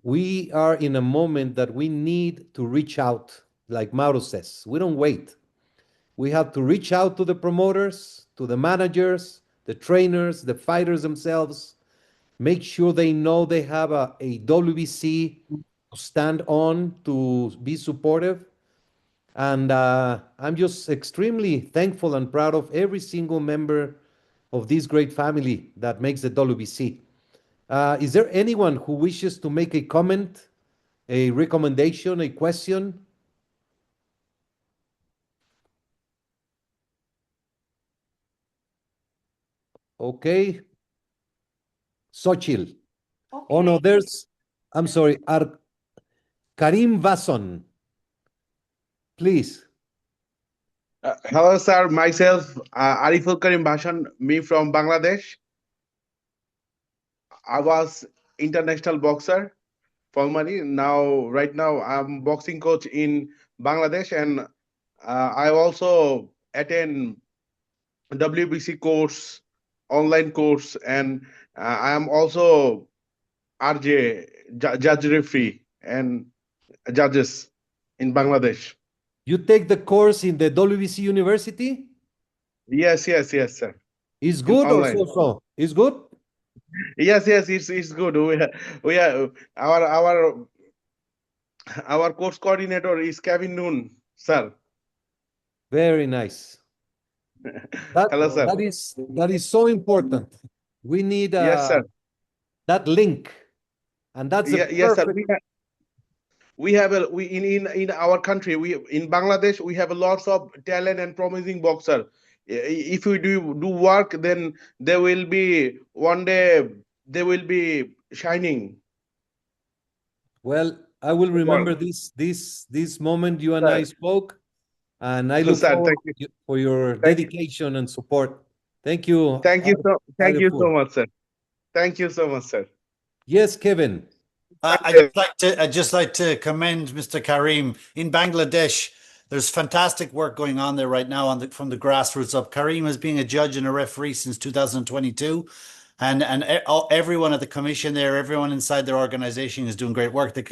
We are in a moment that we need to reach out, like Mauro says. We don't wait. We have to reach out to the promoters, to the managers, the trainers, the fighters themselves, make sure they know they have a WBC to stand on, to be supportive. And I'm just extremely thankful and proud of every single member of this great family that makes the WBC. Is there anyone who wishes to make a comment, a recommendation, a question? Okay. Xochitl. Okay. Oh, no, I'm sorry, Karim Vason. Please. Hello, sir. Myself, Ariful Karim Bhasan, me from Bangladesh. I was international boxer formerly. Right now, I'm boxing coach in Bangladesh, and I also attend WBC course, online course, and I am also RJ, judge referee, and judges in Bangladesh. You take the course in the WBC University? Yes, sir. Is good or Online. so? Is good? Yes, it's good. We are our course coordinator is Kevin Noon, sir. Very nice. Hello, sir. That is so important. We need Yes, sir. that link, and that's Yes, sir. perfect. In our country, in Bangladesh, we have lots of talent and promising boxer. If we do work, then they will be one day they will be shining. Well, I will remember this moment you and I spoke, and I look forward for your dedication and support. Thank you. Thank you so much, sir. Thank you so much, sir. Yes, Kevin. I'd just like to commend Mr. Karim. In Bangladesh, there's fantastic work going on there right now from the grassroots up. Karim has been a judge and a referee since 2022. And everyone at the commission there, everyone inside their organization is doing great work. They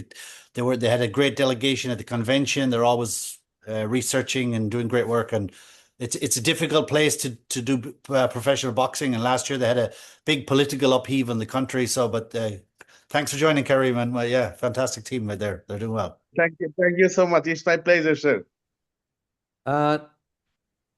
had a great delegation at the convention. They're always researching and doing great work. And it's a difficult place to do professional boxing. And last year they had a big political upheaval in the country. But thanks for joining, Karim. And fantastic team right there. They're doing well. Thank you so much. It's my pleasure, sir.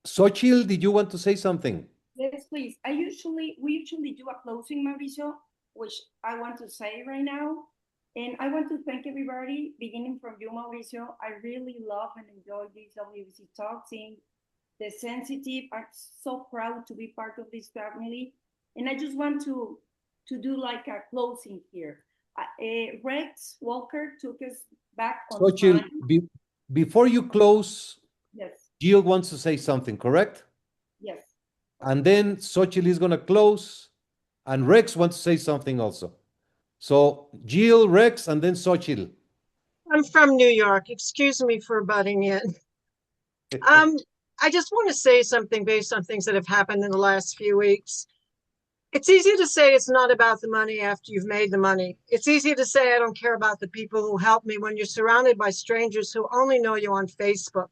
Xochitl, did you want to say something? Yes, please. We usually do a closing, Mauricio, which I want to say right now. And I want to thank everybody, beginning from you, Mauricio. I really love and enjoy these WBC talks, seeing the sensitive. I'm so proud to be part of this family. And I just want to do like a closing here. Rex Walker took us back on Xochitl, time. Before you close, Yes. Jill wants to say something, correct? Yes. And then Xochitl is going to close, And Rex wants to say something also. So Jill, Rex, and then Xochitl. I'm from New York. Excuse me for butting in. I just want to say something based on things that have happened in the last few weeks. It's easy to say it's not about the money after you've made the money. It's easy to say I don't care about the people who helped me when you're surrounded by strangers who only know you on Facebook.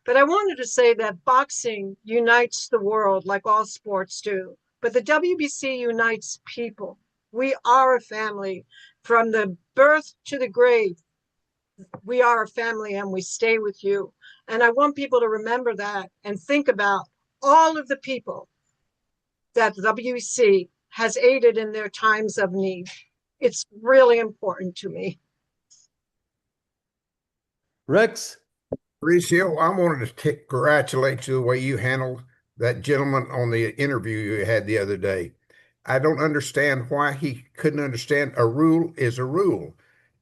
But I wanted to say that boxing unites the world like all sports do. But the WBC unites people. We are a family. From the birth to the grave, we are a family and we stay with you. And I want people to remember that and think about all of the people that the WBC has aided in their times of need. It's really important to me. Rex? Mauricio, I wanted to congratulate you the way you handled that gentleman on the interview you had the other day. I don't understand why he couldn't understand a rule is a rule.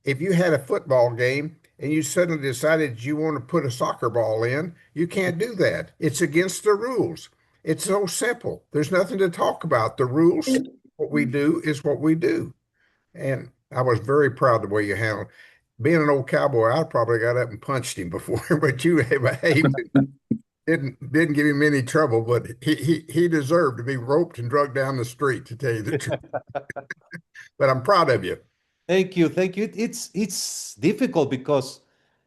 If you had a football game and you suddenly decided you want to put a soccer ball in, you can't do that. It's against the rules. It's so simple. There's nothing to talk about. The rules, what we do is what we do. And I was very proud of the way you handled. Being an old cowboy, I probably got up and punched him before, but you behaved. Didn't give him any trouble, but he deserved to be roped and drugged down the street, to tell you the truth. But I'm proud of you. Thank you. Thank you. It's difficult because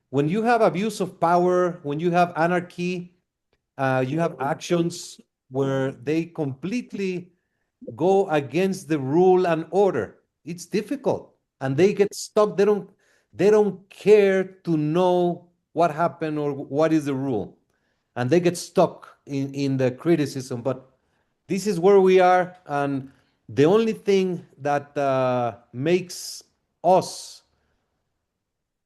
when you have abuse of power, when you have anarchy, you have actions where they completely go against the rule and order. It's difficult, and they get stuck. They don't care to know what happened or what is the rule, and they get stuck in the criticism. But this is where we are, and the only thing that makes us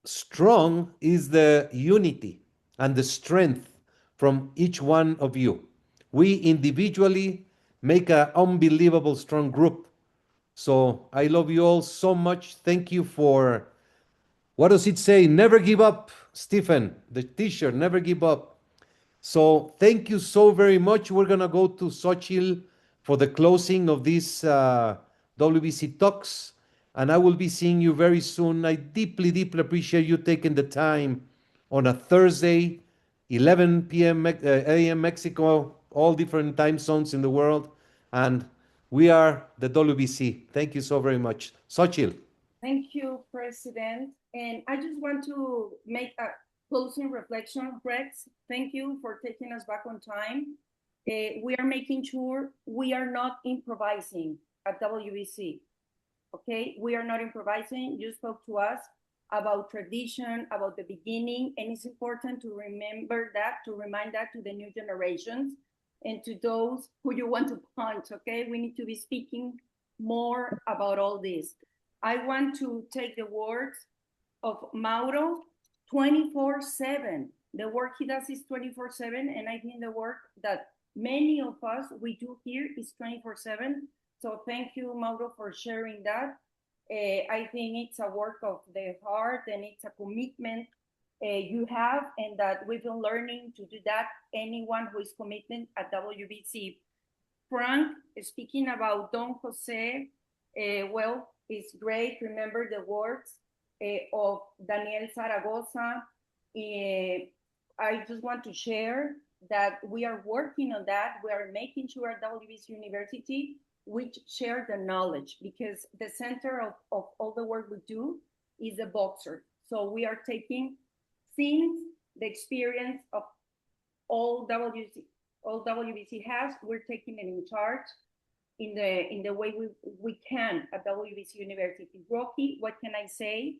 strong is the unity and the strength from each one of you. We individually make an unbelievable strong group. So I love you all so much. Thank you for, what does it say? Never give up, Stephen, the t-shirt, never give up. So thank you so very much. We're going to go to Xochitl for the closing of this WBC Talks, and I will be seeing you very soon. I deeply, deeply appreciate you taking the time on a Thursday, 11 p.m. a.m. Mexico, all different time zones in the world, and we are the WBC. Thank you so very much. Xochitl. Thank you, President. And I just want to make a closing reflection. Rex, thank you for taking us back on time. We are making sure we are not improvising at WBC. Okay, we are not improvising. You spoke to us about tradition, about the beginning, and it's important to remember that, to remind that to the new generations and to those who you want to punch, okay? We need to be speaking more about all this. I want to take the words of Mauro, 24/7. The work he does is 24/7, and I think the work that many of us, we do here is 24/7. So thank you, Mauro, for sharing that. I think it's a work of the heart and it's a commitment you have, and that we've been learning to do that, anyone who is committed at WBC. Frank, speaking about Don Jose, well, it's great. Remember the words of Daniel Zaragoza. I just want to share that we are working on that. We are making sure at WBC University we share the knowledge, because the center of all the work we do is a boxer. So we are taking, since the experience of all WBC has, we're taking it in charge in the way we can at WBC University. Rocky, what can I say?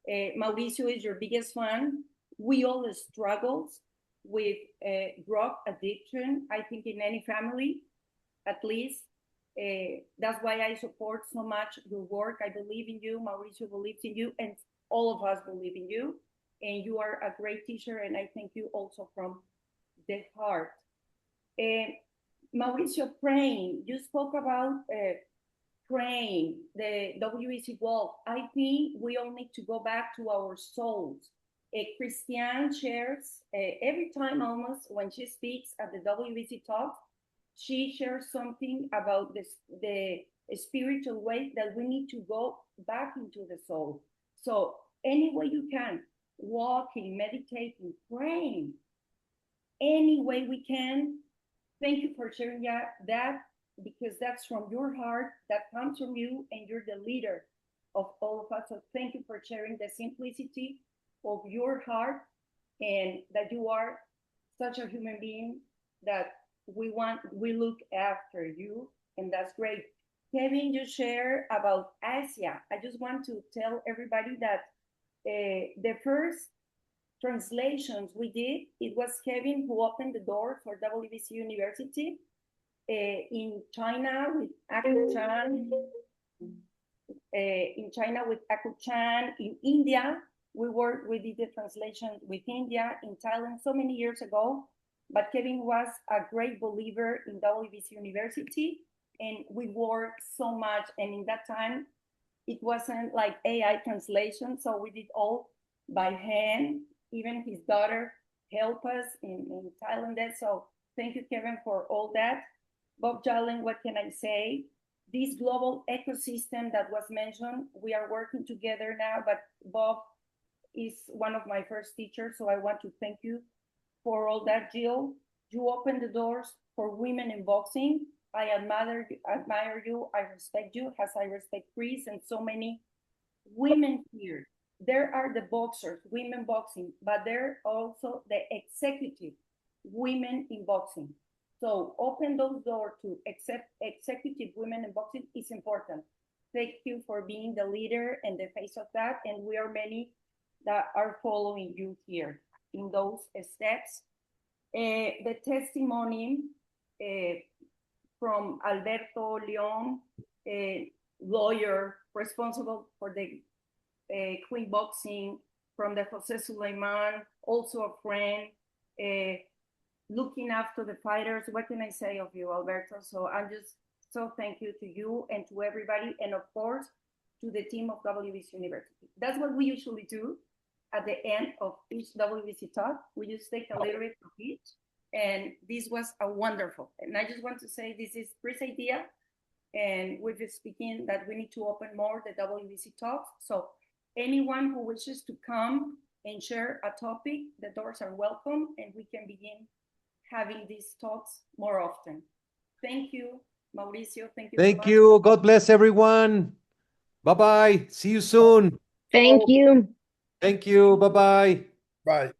Mauricio is your biggest fan. We all struggle with drug addiction, I think in any family, at least. That's why I support so much your work. I believe in you, Mauricio believes in you, and all of us believe in you. And you are a great teacher, and I thank you also from the heart. Mauricio, praying, you spoke about praying, the WBC walk. I think we all need to go back to our souls. Christiane shares every time almost when she speaks at the WBC talk, she shares something about the spiritual way that we need to go back into the soul. So any way you can, walking, meditating, praying, any way we can. Thank you for sharing that, because that's from your heart, that comes from you, and you're the leader of all of us. So thank you for sharing the simplicity of your heart, and that you are such a human being that we look after you, and that's great. Kevin, you share about Asia. I just want to tell everybody that the first translations we did, it was Kevin who opened the door for WBC University in China with Aku Chan, in India. We did the translation with India, in Thailand so many years ago. But Kevin was a great believer in WBC University, and we worked so much. And in that time, it wasn't like AI translation, so we did all by hand. Even his daughter helped us in Thailand. So thank you, Kevin, for all that. Bob Jalen, what can I say? This global ecosystem that was mentioned, we are working together now, but Bob is one of my first teachers, so I want to thank you for all that. Jill, you opened the doors for women in boxing. I admire you, I respect you, as I respect Chris and so many women here. There are the boxers, women boxing, but there are also the executive women in boxing. So open those doors to executive women in boxing is important. Thank you for being the leader and the face of that. And we are many that are following you here in those steps. The testimony from Alberto Leon, a lawyer responsible for the Queen Boxing, from the Jose Sulaimán, also a friend, looking after the fighters. What can I say of you, Alberto? So I'm just so thank you to you and to everybody, and of course to the team of WBC University. That's what we usually do at the end of each WBC talk. We just take a little bit of each, and this was a wonderful. And I just want to say this is Chris' idea, and we've been speaking that we need to open more the WBC talks. So anyone who wishes to come and share a topic, the doors are welcome, and we can begin having these talks more often. Thank you, Mauricio. Thank you. Thank you. God bless everyone. Bye-bye. See you soon. Thank you. Thank you. Bye-bye. Bye.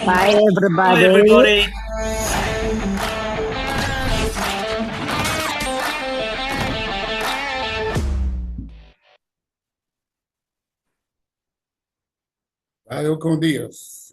Bye, everybody. Bye, everybody. Valeu com Deus.